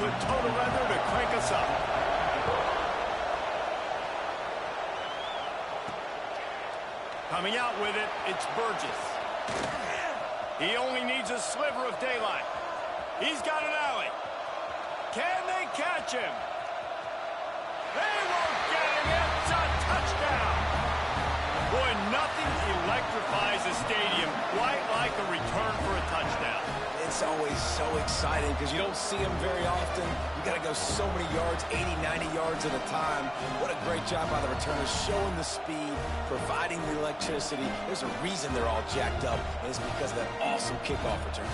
good total weather to crank us up. Coming out with it, it's Burgess. He only needs a sliver of daylight. He's got an alley. Can they catch him? They won't get him. It's a touchdown. Boy, nothing electrifies a stadium quite like a return for a touchdown. It's always so exciting because you don't see them very often. You got to go so many yards, 80, 90 yards at a time. What a great job by the returners, showing the speed, providing the electricity. There's a reason they're all jacked up, and it's because of that awesome kickoff return.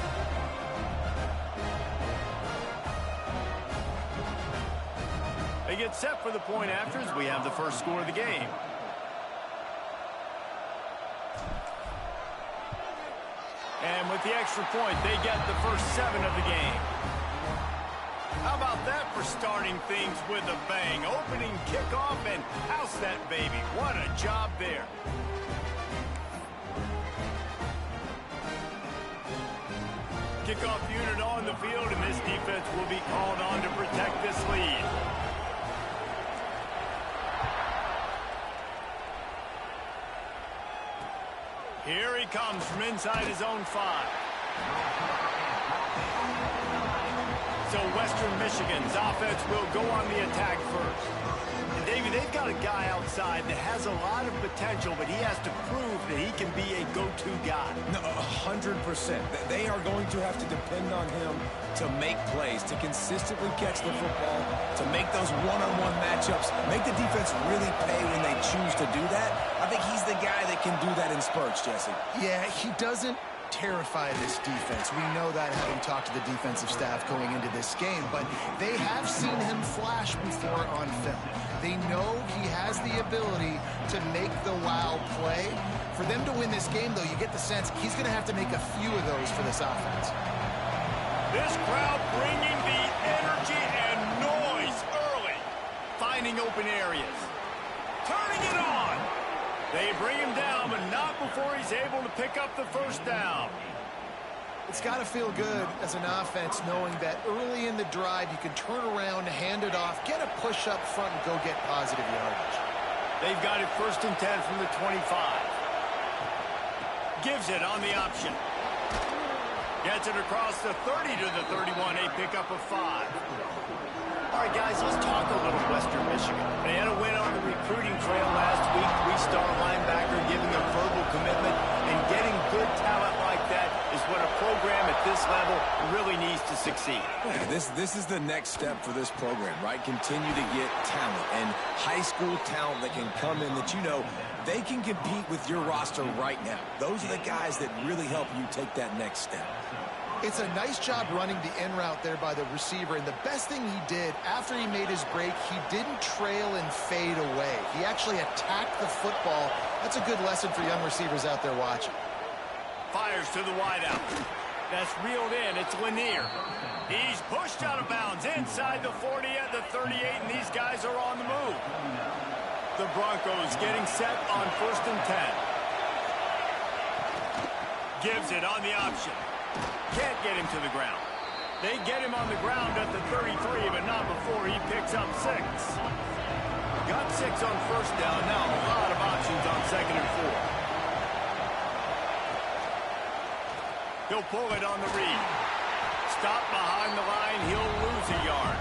They get set for the point after as we have the first score of the game. And with the extra point, they get the first 7 of the game. How about that for starting things with a bang? Opening kickoff and house that baby. What a job there. Kickoff unit on the field, and this defense will be called on to protect this lead. Here he comes from inside his own 5. So Western Michigan's offense will go on the attack first. And Davey, they've got a guy outside that has a lot of potential, but he has to prove that he can be a go-to guy. No, 100%. They are going to have to depend on him to make plays, to consistently catch the football, to make those one-on-one matchups, make the defense really pay when they choose to do that. I think he's the guy that can do that in spurts, Jesse. Yeah, he doesn't terrify this defense. We know that having talked to the defensive staff going into this game, but they have seen him flash before on film. They know he has the ability to make the wow play. For them to win this game, though, you get the sense he's going to have to make a few of those for this offense. This crowd bringing the energy and noise early, finding open areas, turning it on. They bring him down, but not before he's able to pick up the first down. It's got to feel good as an offense knowing that early in the drive you can turn around, hand it off, get a push up front, and go get positive yardage. They've got it 1st and 10 from the 25. Gives it on the option. Gets it across the 30 to the 31, a pickup of 5. All right, guys, let's talk a little Western Michigan. They had a win on the recruiting trail last week. 3-star linebacker giving a verbal commitment, and getting good talent like that is what a program at this level really needs to succeed. Yeah, this is the next step for this program, right? Continue to get talent and high school talent that can come in that you know they can compete with your roster right now. Those are the guys that really help you take that next step. It's a nice job running the in route there by the receiver, and the best thing he did after he made his break, he didn't trail and fade away. He actually attacked the football. That's a good lesson for young receivers out there watching. Fires to the wideout. That's reeled in. It's Lanier. He's pushed out of bounds inside the 40 at the 38, and these guys are on the move. The Broncos getting set on 1st and 10. Gives it on the option. Can't get him to the ground. They get him on the ground at the 33, but not before he picks up 6. Got 6 on 1st down. Now a lot of options on 2nd and 4. He'll pull it on the read. Stop behind the line. He'll lose a yard.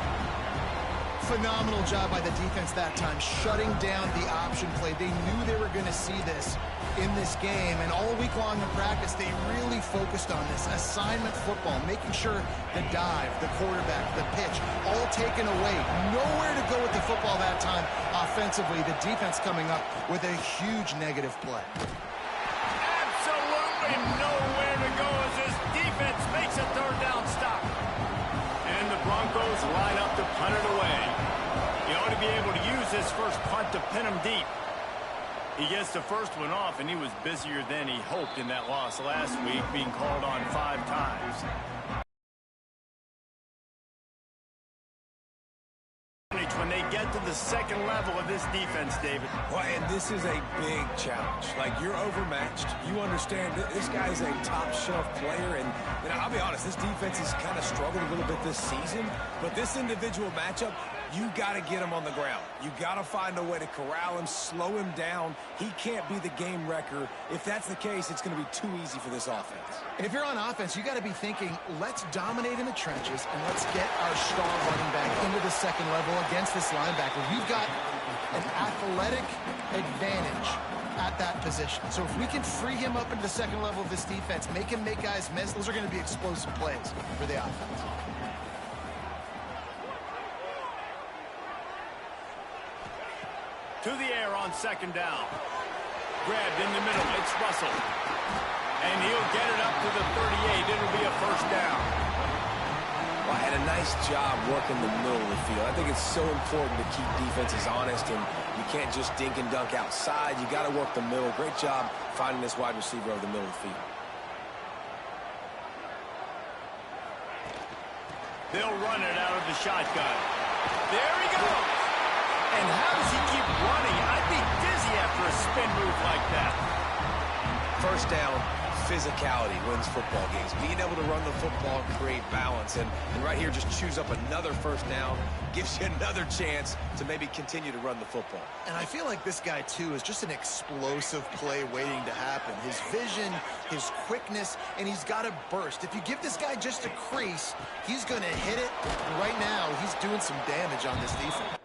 Phenomenal job by the defense that time, shutting down the option play. They knew they were going to see this in this game, and all week long in practice, they really focused on this assignment football, making sure the dive, the quarterback, the pitch, all taken away. Nowhere to go with the football that time offensively. The defense coming up with a huge negative play. Absolutely nowhere to go as this defense makes a 3rd down stop. And the Broncos line up to punt it away. You ought to be able to use this first punt to pin him deep. He gets the first one off, and he was busier than he hoped in that loss last week, being called on 5 times. When they get to the second level of this defense, David. Well, and this is a big challenge. Like, you're overmatched. You understand this guy's a top-shelf player, and I'll be honest, this defense has kind of struggled a little bit this season, but this individual matchup, you got to get him on the ground. You got to find a way to corral him, slow him down. He can't be the game wrecker. If that's the case, it's going to be too easy for this offense. And if you're on offense, you got to be thinking, let's dominate in the trenches and let's get our star running back into the second level against this linebacker. We've got an athletic advantage at that position. So if we can free him up into the second level of this defense, make him make guys miss, those are going to be explosive plays for the offense. To the air on second down. Grabbed in the middle. It's Russell. And he'll get it up to the 38. It'll be a first down. Well, had a nice job working the middle of the field. I think it's so important to keep defenses honest, and you can't just dink and dunk outside. You got to work the middle. Great job finding this wide receiver over the middle of the field. They'll run it out of the shotgun. There he goes. And how does he keep running? I'd be dizzy after a spin move like that. First down, physicality wins football games. Being able to run the football and create balance. And right here, just choose up another first down. Gives you another chance to maybe continue to run the football. And I feel like this guy, too, is just an explosive play waiting to happen. His vision, his quickness, and he's got a burst. If you give this guy just a crease, he's going to hit it. And right now, he's doing some damage on this defense.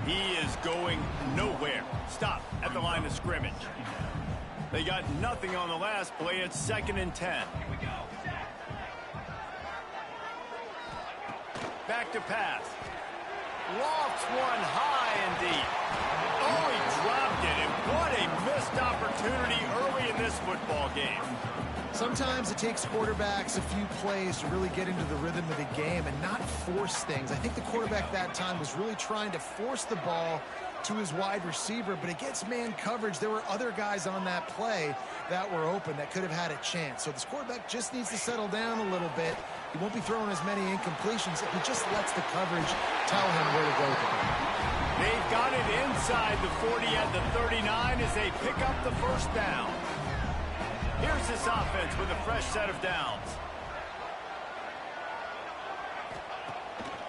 He is going nowhere. Stop at the line of scrimmage. They got nothing on the last play. It's 2nd and 10. Back to pass. Lofts one high and deep. Oh, he dropped it, and what a missed opportunity early in this football game. Sometimes it takes quarterbacks a few plays to really get into the rhythm of the game and not force things. I think the quarterback that time was really trying to force the ball to his wide receiver, but against man coverage, there were other guys on that play that were open that could have had a chance. So this quarterback just needs to settle down a little bit. He won't be throwing as many incompletions if he just lets the coverage tell him where to go. They've got it inside the 40 at the 39 as they pick up the first down. Here's this offense with a fresh set of downs.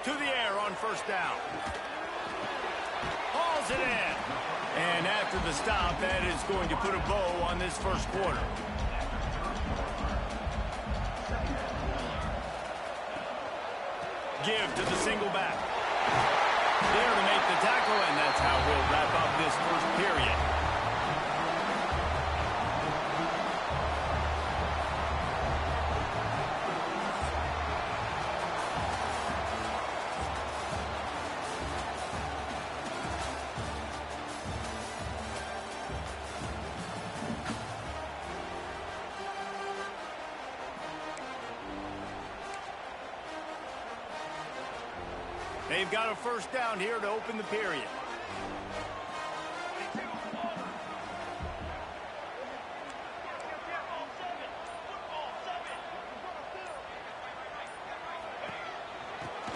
To the air on first down. Hauls it in. And after the stop, that is going to put a bow on this first quarter. Give to the single back. There to make the tackle, and that's how we'll wrap up this first period. They've got a first down here to open the period.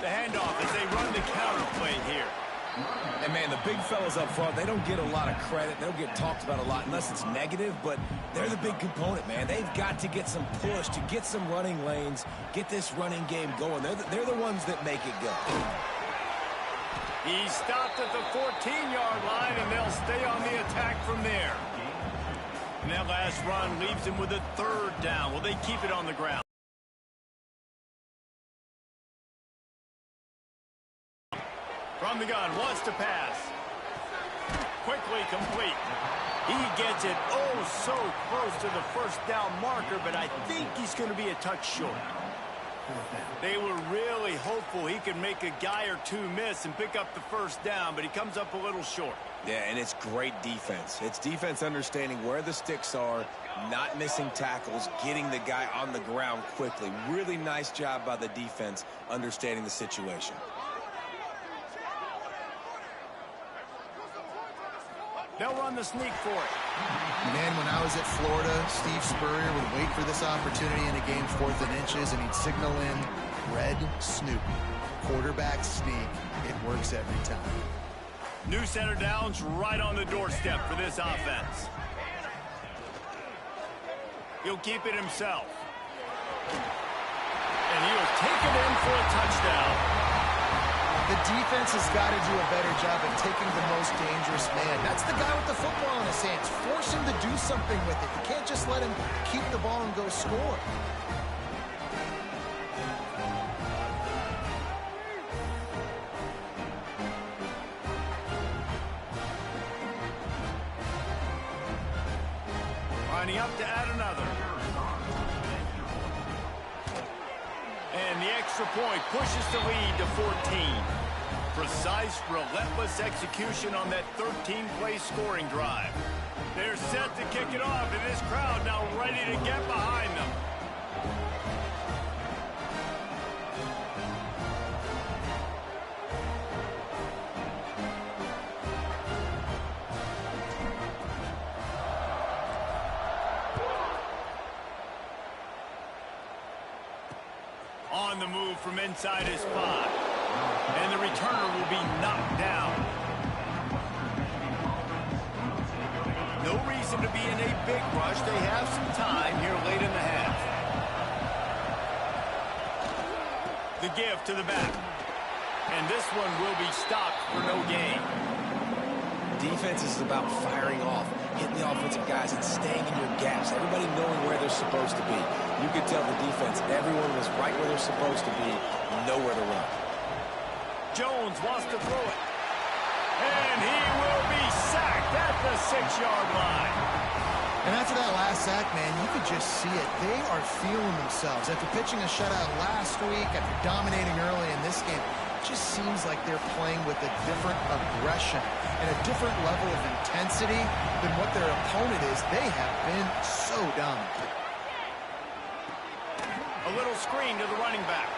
The handoff as they run the counter play here. And, man, the big fellas up front, they don't get a lot of credit. They don't get talked about a lot unless it's negative, but they're the big component, man. They've got to get some push, to get some running lanes, get this running game going. They're the ones that make it go. He stopped at the 14-yard line, and they'll stay on the attack from there. And that last run leaves him with a third down. Will they keep it on the ground? From the gun, wants to pass. quickly complete. He gets it oh so close to the first down marker, but I think he's going to be a touch short. They were really hopeful he could make a guy or two miss and pick up the first down, but he comes up a little short. Yeah, and it's great defense. It's defense understanding where the sticks are, not missing tackles, getting the guy on the ground quickly. Really nice job by the defense understanding the situation. They'll run the sneak for it. Man, when I was at Florida, Steve Spurrier would wait for this opportunity in a game 4th and inches, and he'd signal in red Snoopy. Quarterback sneak. It works every time. New center downs right on the doorstep for this offense. He'll keep it himself. And he'll take it in for a touchdown. The defense has got to do a better job at taking the most dangerous man. That's the guy with the football in his hands. Force him to do something with it. You can't just let him keep the ball and go score. Lining up to add another. And the extra point pushes the lead to 14. Precise, relentless execution on that 13-play scoring drive. They're set to kick it off, and this crowd now ready to get behind them. On the move from inside his spot. And the returner will be knocked down. No reason to be in a big rush. They have some time here late in the half. The give to the back. And this one will be stopped for no gain. Defense is about firing off, hitting the offensive guys, and staying in your gaps. Everybody knowing where they're supposed to be. You could tell the defense, everyone was right where they're supposed to be, nowhere to run. Jones wants to throw it. And he will be sacked at the 6-yard line. And after that last sack, man, you could just see it. They are feeling themselves. After pitching a shutout last week, after dominating early in this game, it just seems like they're playing with a different aggression and a different level of intensity than what their opponent is. They have been so dominant. A little screen to the running back.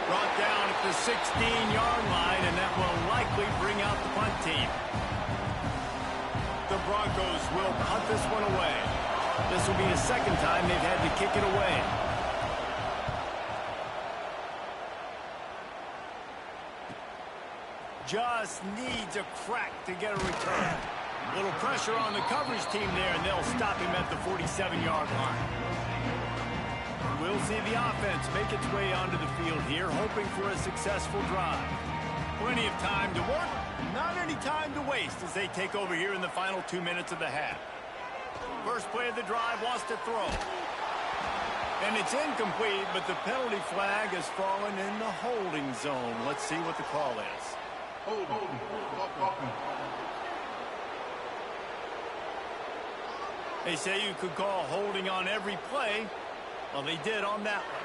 Brought down at the 16-yard line, and that will likely bring out the punt team. The Broncos will punt this one away. This will be the second time they've had to kick it away. Just needs a crack to get a return. A little pressure on the coverage team there, and they'll stop him at the 47-yard line. We'll see the offense make its way onto the field here, hoping for a successful drive. Plenty of time to work, not any time to waste as they take over here in the final 2 minutes of the half. First play of the drive wants to throw. And it's incomplete, but the penalty flag has fallen in the holding zone. Let's see what the call is. They say you could call holding on every play. Well, they did on that one.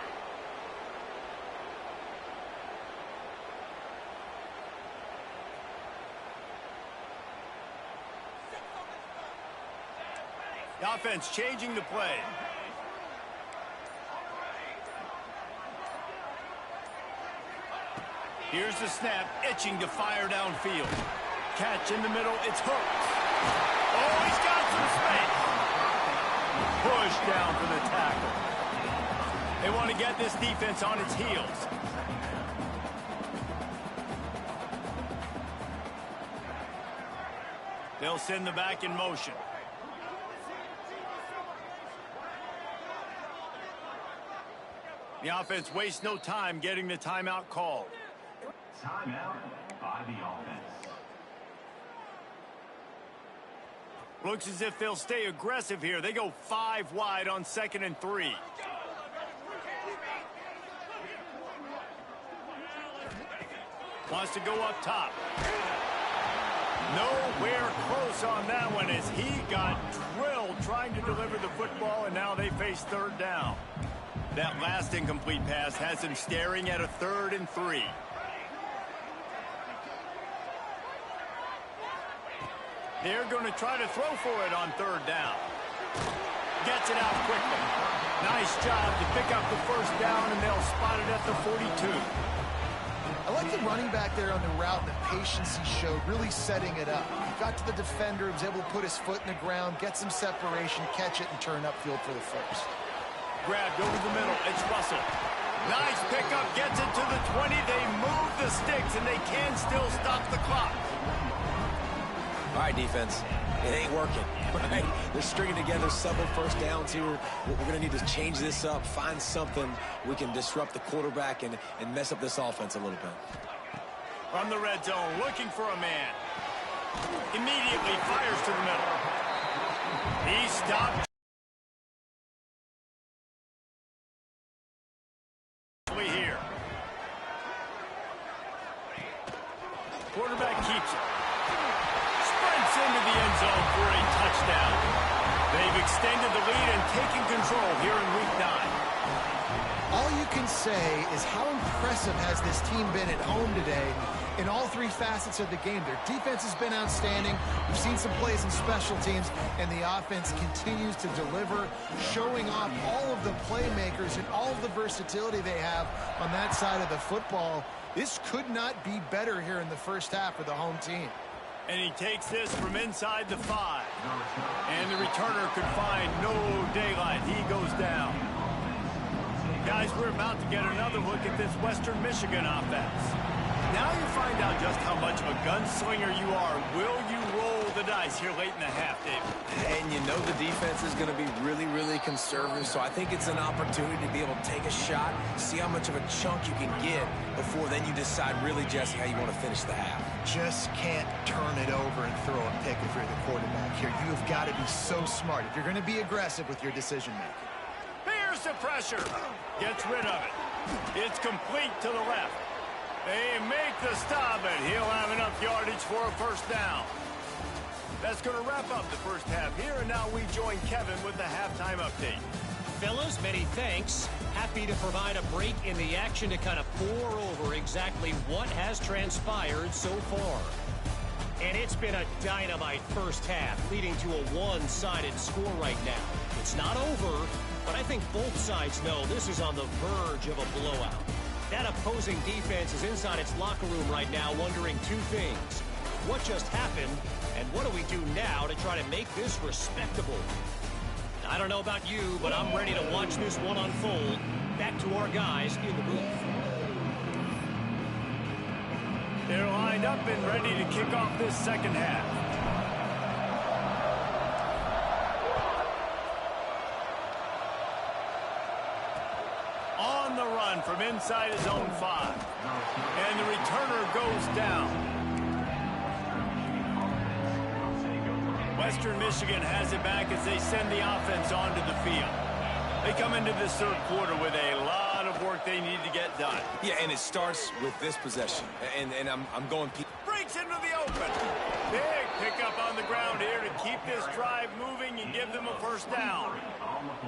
The offense changing the play. Here's the snap, itching to fire downfield. Catch in the middle, it's hooked. Oh, he's got some space. Push down for the tackle. They want to get this defense on its heels. They'll send the back in motion. The offense wastes no time getting the timeout called. Timeout by the offense. Looks as if they'll stay aggressive here. They go 5 wide on 2nd and 3. Wants to go up top. Nowhere close on that one as he got drilled trying to deliver the football, and now they face third down. That last incomplete pass has him staring at a 3rd and 3. They're going to try to throw for it on 3rd down. Gets it out quickly. Nice job to pick up the 1st down, and they'll spot it at the 42. I like the running back there on the route and the patience he showed, really setting it up. He got to the defender, was able to put his foot in the ground, get some separation, catch it, and turn upfield for the 1st. Grabbed over the middle. It's Russell. Nice pickup. Gets it to the 20. They move the sticks, and they can still stop the clock. All right, defense. It ain't working. Right? They're stringing together several 1st downs here. We're going to need to change this up, find something we can disrupt the quarterback and mess up this offense a little bit. From the red zone, looking for a man. Immediately fires to the middle. He stopped. Here. Quarterback keeps it. Sprints into the end zone for a touchdown. They've extended the lead and taken control here in Week 9. All you can say is how impressive has this team been at home today in all 3 facets of the game. Their defense has been outstanding. We've seen some plays in special teams, and the offense continues to deliver, showing off all of the playmakers and all of the versatility they have on that side of the football. This could not be better here in the 1st half for the home team. And he takes this from inside the 5. And the returner could find no daylight. He goes down. Guys, we're about to get another look at this Western Michigan offense. Now you find out just how much of a gunslinger you are. Will you roll the dice here late in the half, David? And you know the defense is going to be really, really conservative, so I think it's an opportunity to be able to take a shot, see how much of a chunk you can get before then you decide really, Jesse, how you want to finish the half. Just can't turn it over and throw a pick if you're the quarterback here. You have got to be so smart if you're going to be aggressive with your decision-making. Here's the pressure. Gets rid of it. It's complete to the left. They make the stop, and he'll have enough yardage for a 1st down. That's going to wrap up the 1st half here, and now we join Kevin with the halftime update. Fellas, many thanks. Happy to provide a break in the action to kind of pour over exactly what has transpired so far. And it's been a dynamite 1st half, leading to a one-sided score right now. It's not over, but I think both sides know this is on the verge of a blowout. That opposing defense is inside its locker room right now wondering 2 things. What just happened, and what do we do now to try to make this respectable? I don't know about you, but I'm ready to watch this one unfold. Back to our guys in the booth. They're lined up and ready to kick off this 2nd half. On the run from inside his own 5. And the returner goes down. Western Michigan has it back as they send the offense onto the field. They come into this 3rd quarter with a lot of work they need to get done. Yeah, and it starts with this possession. And I'm going... Breaks into the open. Big pickup on the ground here to keep this drive moving and give them a 1st down.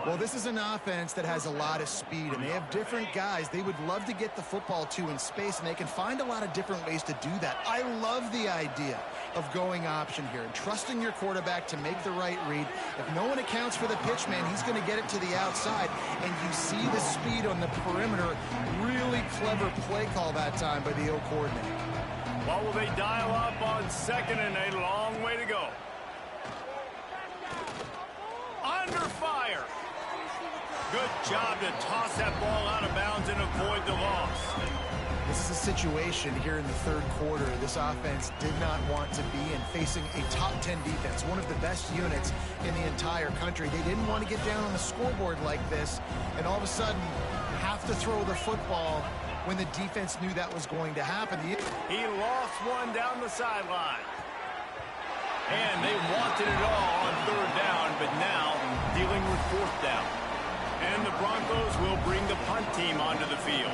Well, this is an offense that has a lot of speed, and they have different guys they would love to get the football to in space, and they can find a lot of different ways to do that. I love the idea of going option here and trusting your quarterback to make the right read. If no one accounts for the pitch man, he's going to get it to the outside, and you see the speed on the perimeter. Really clever play call that time by the O coordinator. What will they dial up on 2nd and a long way to go? Under fire. Good job to toss that ball out of bounds and avoid the loss. This is a situation here in the 3rd quarter this offense did not want to be in, facing a top 10 defense, one of the best units in the entire country. They didn't want to get down on the scoreboard like this and all of a sudden have to throw the football when the defense knew that was going to happen. He lost one down the sideline. And they wanted it all on 3rd down, but now dealing with 4th down. And the Broncos will bring the punt team onto the field.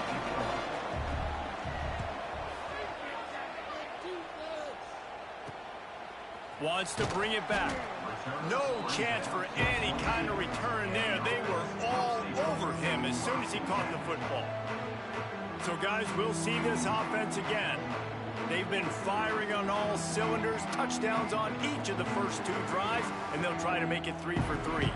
Wants to bring it back. No chance for any kind of return there. They were all over him as soon as he caught the football. So, guys, we'll see this offense again. They've been firing on all cylinders, touchdowns on each of the first 2 drives, and they'll try to make it 3 for 3.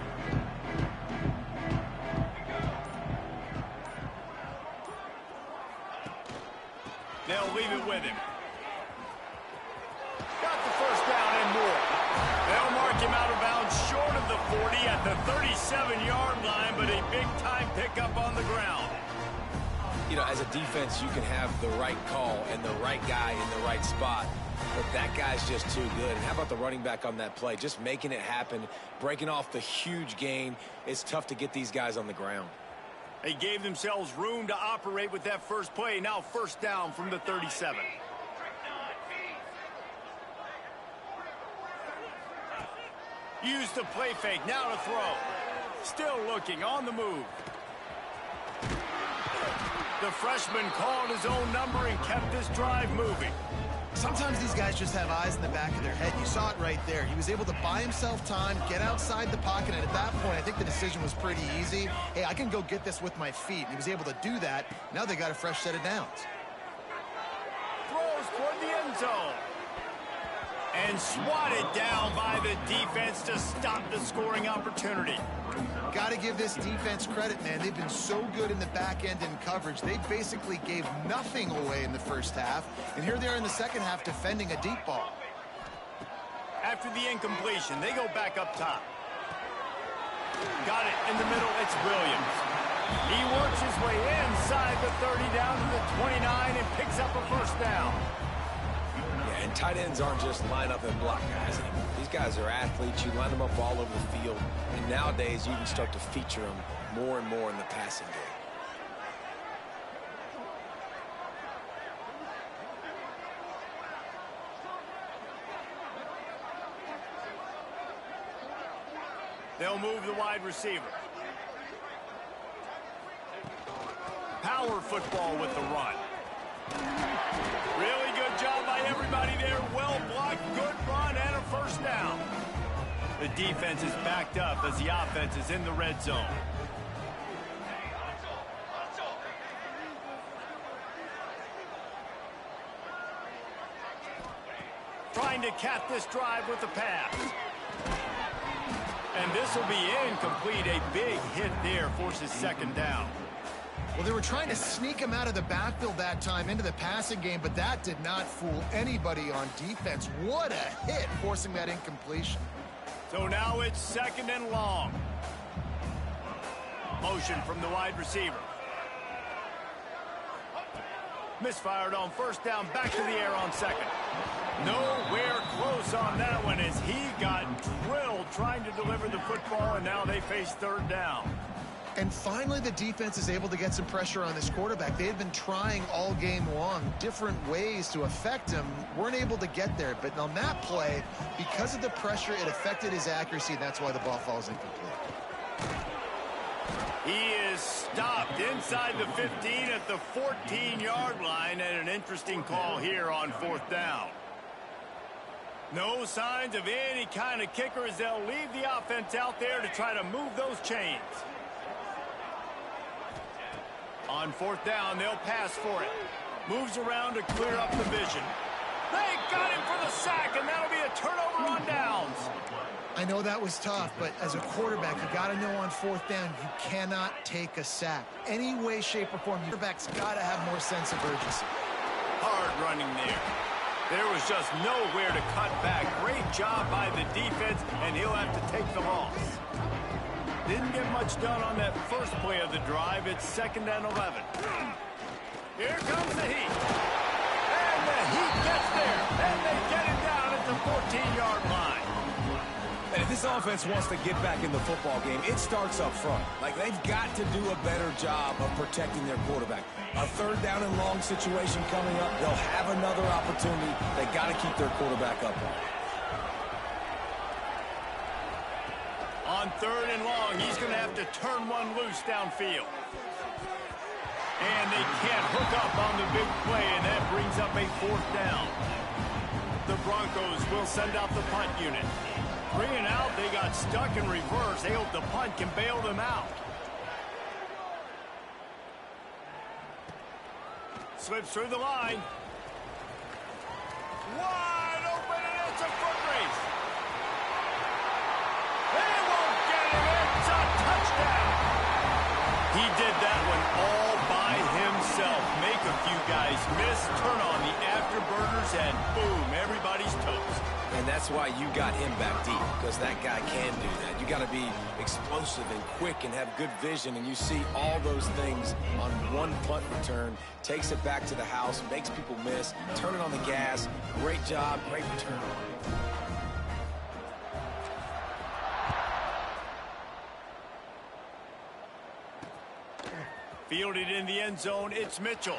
They'll leave it with him. Got the first down and more. They'll mark him out of bounds short of the 40 at the 37-yard line, but a big-time pickup on the ground. You know, as a defense, you can have the right call and the right guy in the right spot, but that guy's just too good. And how about the running back on that play? Just making it happen, breaking off the huge gain. It's tough to get these guys on the ground. They gave themselves room to operate with that first play. Now first down from the 37. Use the play fake. Now to throw. Still looking on the move. The freshman called his own number and kept this drive moving. Sometimes these guys just have eyes in the back of their head. You saw it right there. He was able to buy himself time, get outside the pocket, and at that point, I think the decision was pretty easy. Hey, I can go get this with my feet. He was able to do that. Now they got a fresh set of downs. Throws toward the end zone. And swatted down by the defense to stop the scoring opportunity. Got to give this defense credit, man. They've been so good in the back end in coverage. They basically gave nothing away in the first half. And here they are in the second half defending a deep ball. After the incompletion, they go back up top. Got it in the middle. It's Williams. He works his way inside the 30 down to the 29 and picks up a first down. Yeah, and tight ends aren't just line up and block guys anymore. These guys are athletes. You line them up all over the field. And nowadays, you can start to feature them more and more in the passing game. They'll move the wide receiver. Power football with the run. Really good job by everybody there. Well blocked, good run, and a first down. The defense is backed up as the offense is in the red zone. Trying to cap this drive with a pass. And this will be incomplete. A big hit there forces second down. Well, they were trying to sneak him out of the backfield that time into the passing game, but that did not fool anybody on defense. What a hit, forcing that incompletion. So now it's second and long. Motion from the wide receiver. Misfired on first down, back to the air on second. Nowhere close on that one as he got drilled trying to deliver the football, and now they face third down. And finally, the defense is able to get some pressure on this quarterback. They had been trying all game long different ways to affect him. Weren't able to get there. But on that play, because of the pressure, it affected his accuracy, and that's why the ball falls incomplete. He is stopped inside the 15 at the 14-yard line, and an interesting call here on fourth down. No signs of any kind of kicker as they'll leave the offense out there to try to move those chains. On fourth down, they'll pass for it. Moves around to clear up the vision. They got him for the sack, and that'll be a turnover on downs. I know that was tough, but as a quarterback, you got to know on fourth down, you cannot take a sack. Any way, shape, or form, your quarterback's got to have more sense of urgency. Hard running there. There was just nowhere to cut back. Great job by the defense, and he'll have to take the loss. Didn't get much done on that first play of the drive. It's second and 11. Here comes the heat. And the heat gets there. And they get it down at the 14-yard line. And if this offense wants to get back in the football game, it starts up front. Like, they've got to do a better job of protecting their quarterback. A third down and long situation coming up. They'll have another opportunity. They got to keep their quarterback upright. On third and long, he's going to have to turn one loose downfield. And they can't hook up on the big play, and that brings up a fourth down. the Broncos will send out the punt unit. 3 and out, they got stuck in reverse. They hope the punt can bail them out. Slips through the line. Wide open, and it's a foot race. They won't get him. It's a touchdown. He did that one all by himself. Make a few guys miss, turn on the afterburners, and boom, everybody's toast. And that's why you got him back deep, because that guy can do that. You got to be explosive and quick and have good vision, and you see all those things on one punt return. Takes it back to the house, makes people miss, turn it on the gas. Great job, great return. Fielded in the end zone, it's Mitchell.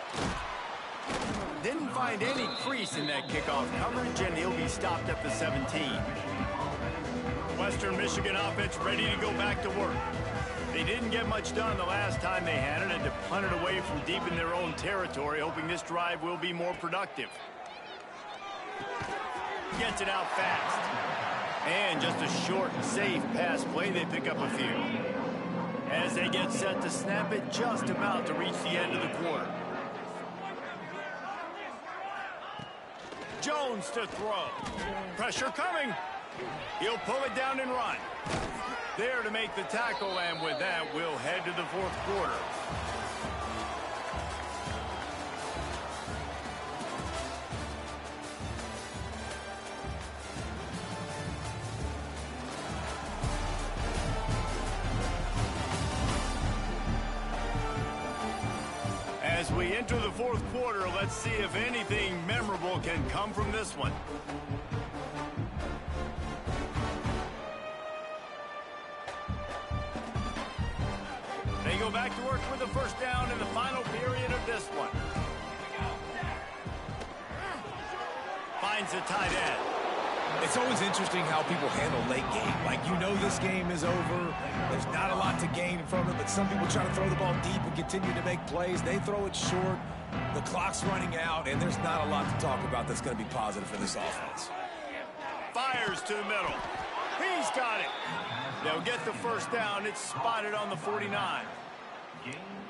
Didn't find any crease in that kickoff coverage, and he'll be stopped at the 17. Western Michigan offense ready to go back to work. They didn't get much done the last time they had it, and to punt it away from deep in their own territory, hoping this drive will be more productive. Gets it out fast. And just a short and safe pass play, they pick up a few. As they get set to snap it, just about to reach the end of the quarter. Jones to throw. Pressure coming. He'll pull it down and run. There to make the tackle, and with that, we'll head to the fourth quarter. As we enter the fourth quarter, let's see if anything memorable can come from this one. They go back to work with the first down in the final period of this one. Finds the tight end. It's always interesting how people handle late game. Like, you know this game is over. There's not a lot to gain from it, but some people try to throw the ball deep and continue to make plays. They throw it short. The clock's running out, and there's not a lot to talk about that's going to be positive for this offense. Fires to the middle. He's got it. They'll get the first down. It's spotted on the 49.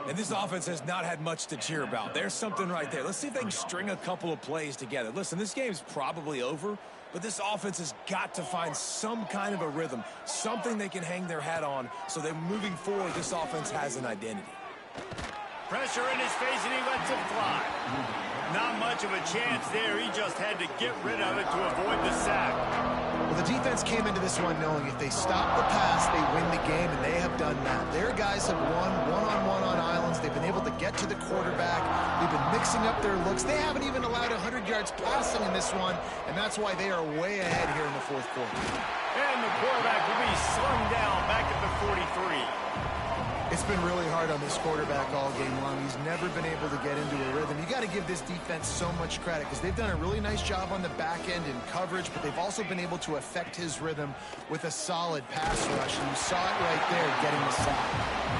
And this offense has not had much to cheer about. There's something right there. Let's see if they can string a couple of plays together. Listen, this game's probably over, but this offense has got to find some kind of a rhythm, something they can hang their hat on, so that moving forward, this offense has an identity. Pressure in his face, and he lets it fly. Not much of a chance there. He just had to get rid of it to avoid the sack. Well, the defense came into this one knowing if they stop the pass, they win the game, and they have done that. Their guys have won one-on-one on islands. They've been able to get to the quarterback. They've been mixing up their looks. They haven't even allowed 100 yards passing in this one, and that's why they are way ahead here in the fourth quarter. And the quarterback will be slung down back at the 43. It's been really hard on this quarterback all game long. He's never been able to get into a rhythm. You got to give this defense so much credit because they've done a really nice job on the back end in coverage, but they've also been able to affect his rhythm with a solid pass rush, and you saw it right there getting the sack.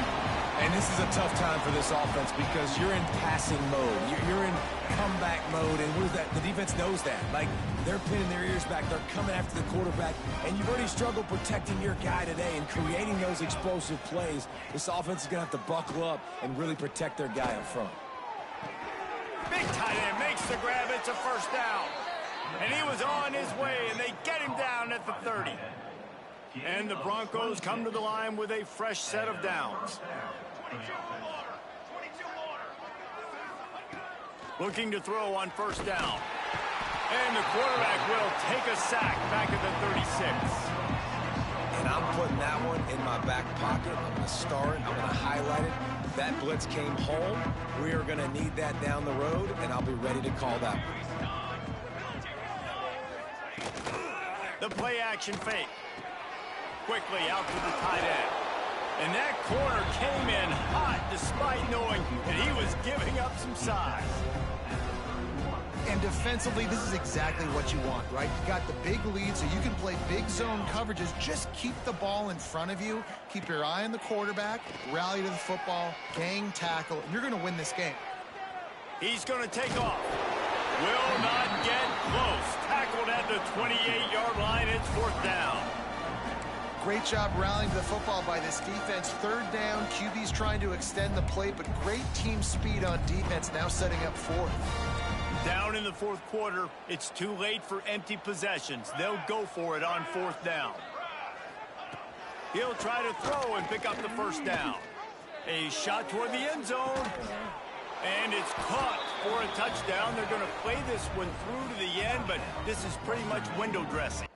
And this is a tough time for this offense because you're in passing mode. You're in comeback mode, and what is that? The defense knows that. Like, they're pinning their ears back. They're coming after the quarterback, and you've already struggled protecting your guy today and creating those explosive plays. This offense is going to have to buckle up and really protect their guy up front. Big tight end makes the grab. It's a first down. And he was on his way, and they get him down at the 30. And the Broncos come to the line with a fresh set of downs. Looking to throw on first down. And the quarterback will take a sack back at the 36. And I'm putting that one in my back pocket. I'm going to star it. I'm going to highlight it. That blitz came home. We are going to need that down the road, and I'll be ready to call that one. The play action fake. Quickly out to the tight end. And that corner came in hot despite knowing that he was giving up some size. And defensively, this is exactly what you want, right? You got the big lead, so you can play big zone coverages. Just keep the ball in front of you. Keep your eye on the quarterback. Rally to the football. Gang tackle. And you're going to win this game. He's going to take off. Will not get close. Tackled at the 28-yard line. It's 4th down. Great job rallying to the football by this defense. 3rd down, QB's trying to extend the play, but great team speed on defense, now setting up 4th. Down in the 4th quarter, it's too late for empty possessions. They'll go for it on 4th down. He'll try to throw and pick up the 1st down. A shot toward the end zone. And it's caught for a touchdown. They're going to play this one through to the end, but this is pretty much window dressing.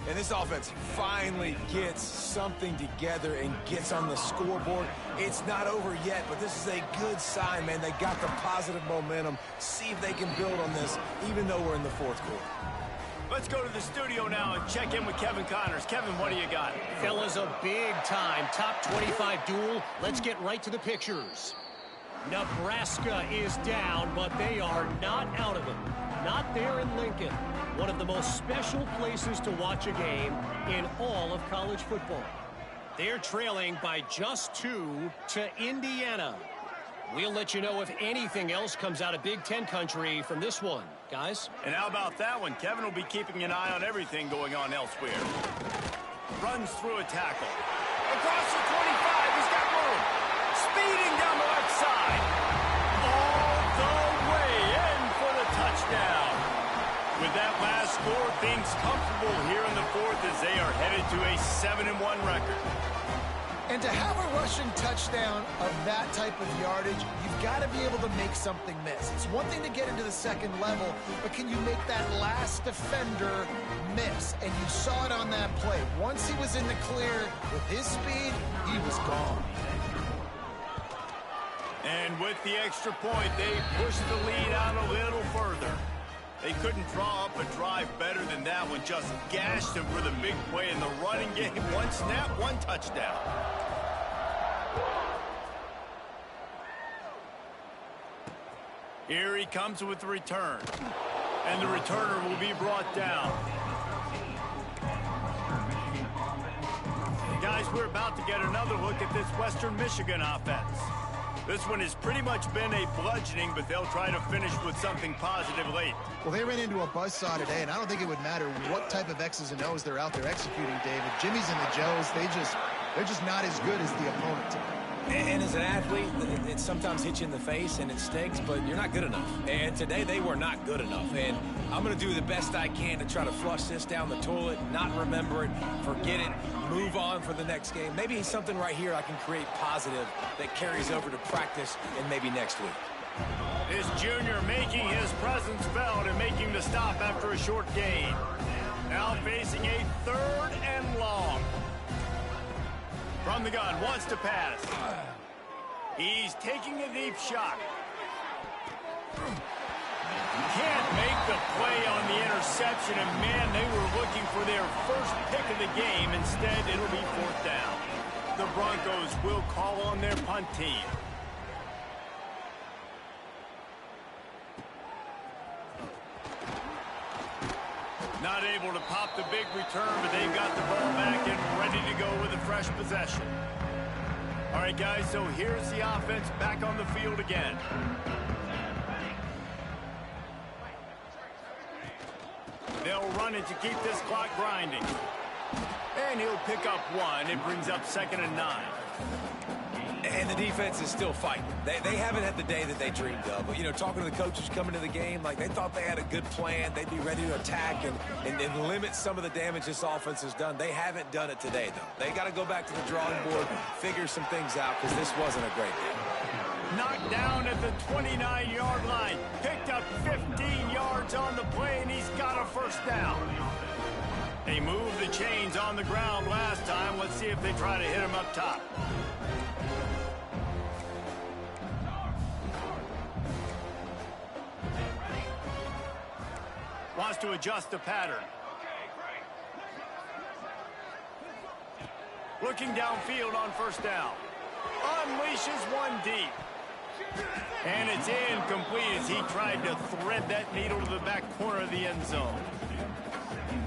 And this offense finally gets something together and gets on the scoreboard. It's not over yet, but this is a good sign, man. They got the positive momentum. See if they can build on this, even though we're in the 4th quarter. Let's go to the studio now and check in with Kevin Connors. Kevin, what do you got? Fellas, a big-time top 25 duel. Let's get right to the pictures. Nebraska is down, but they are not out of it. Not there in Lincoln. One of the most special places to watch a game in all of college football. They're trailing by just 2 to Indiana. We'll let you know if anything else comes out of Big Ten country from this one, guys. And how about that one? Kevin will be keeping an eye on everything going on elsewhere. Runs through a tackle. Across the 25, he's got room. Speeding down the left side. All the way in for the touchdown. With that last score, things comfortable here in the 4th as they are headed to a 7-1 record. And to have a rushing touchdown of that type of yardage, you've got to be able to make something miss. It's one thing to get into the 2nd level, but can you make that last defender miss? And you saw it on that play. Once he was in the clear with his speed, he was gone. And with the extra point, they pushed the lead out a little further. They couldn't draw up a drive better than that one. Just gashed him for the big play in the running game. 1 snap, 1 touchdown. Here he comes with the return. And the returner will be brought down. Guys, we're about to get another look at this Western Michigan offense. This one has pretty much been a bludgeoning, but they'll try to finish with something positive late. Well, they ran into a buzzsaw today, and I don't think it would matter what type of X's and O's they're out there executing, David. Jimmy's and the Joes, they're just not as good as the opponent today. And as an athlete, it sometimes hits you in the face and it stinks, but you're not good enough. And today they were not good enough. And I'm going to do the best I can to try to flush this down the toilet, not remember it, forget it, move on for the next game. Maybe something right here I can create positive that carries over to practice and maybe next week. This junior making his presence felt and making the stop after a short gain. Now facing a 3rd and long. From the gun, wants to pass. He's taking a deep shot. Can't make the play on the interception, and man, they were looking for their first pick of the game. Instead, it'll be 4th down. The Broncos will call on their punt team. Not able to pop the big return, but they've got the ball back and ready to go with a fresh possession. All right, guys, so here's the offense back on the field again. They'll run it to keep this clock grinding. And he'll pick up 1. It brings up 2nd and 9. And the defense is still fighting. They haven't had the day that they dreamed of. But, you know, talking to the coaches coming to the game, like they thought they had a good plan. They'd be ready to attack and limit some of the damage this offense has done. They haven't done it today, though. They got to go back to the drawing board, figure some things out, because this wasn't a great game. Knocked down at the 29-yard line. Picked up 15 yards on the play, and he's got a 1st down. They moved the chains on the ground last time. Let's see if they try to hit him up top. Wants to adjust the pattern. Looking downfield on 1st down. Unleashes 1 deep. And it's incomplete as he tried to thread that needle to the back corner of the end zone.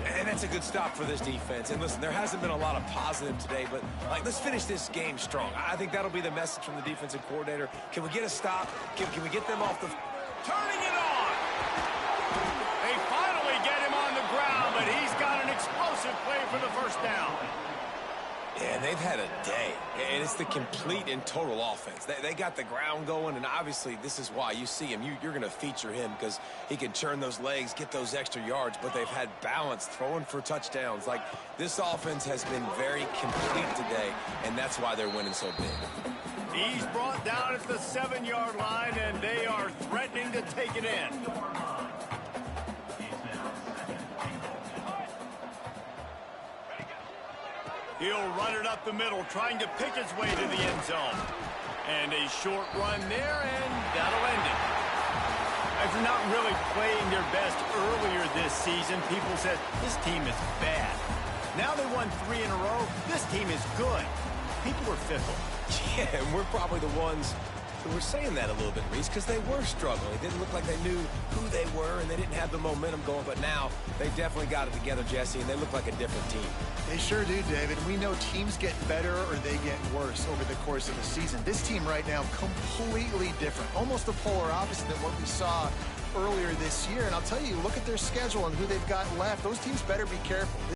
And that's a good stop for this defense. And listen, there hasn't been a lot of positive today, but let's finish this game strong. I think that'll be the message from the defensive coordinator. Can we get a stop? Can we get them off the... Turning it on! They finally get him on the ground, but he's got an explosive play for the first down. Yeah, they've had a day, and it's the complete and total offense. They got the ground going, and obviously this is why you see him. You're going to feature him because he can churn those legs, get those extra yards, but they've had balance, throwing for touchdowns. Like, this offense has been very complete today, and that's why they're winning so big. He's brought down at the 7-yard line, and they are threatening to take it in. He'll run it up the middle, trying to pick his way to the end zone. And a short run there, and that'll end it. After not really playing their best earlier this season, people said, this team is bad. Now they won 3 in a row. This team is good. People are fickle. Yeah, and we're probably the ones who were saying that a little bit, Reese, because they were struggling. It didn't look like they knew who they were, and they didn't have the momentum going. But now they definitely got it together, Jesse, and they look like a different team. They sure do, David. We know teams get better or they get worse over the course of the season. This team right now, completely different. Almost the polar opposite than what we saw earlier this year. And I'll tell you, look at their schedule and who they've got left. Those teams better be careful.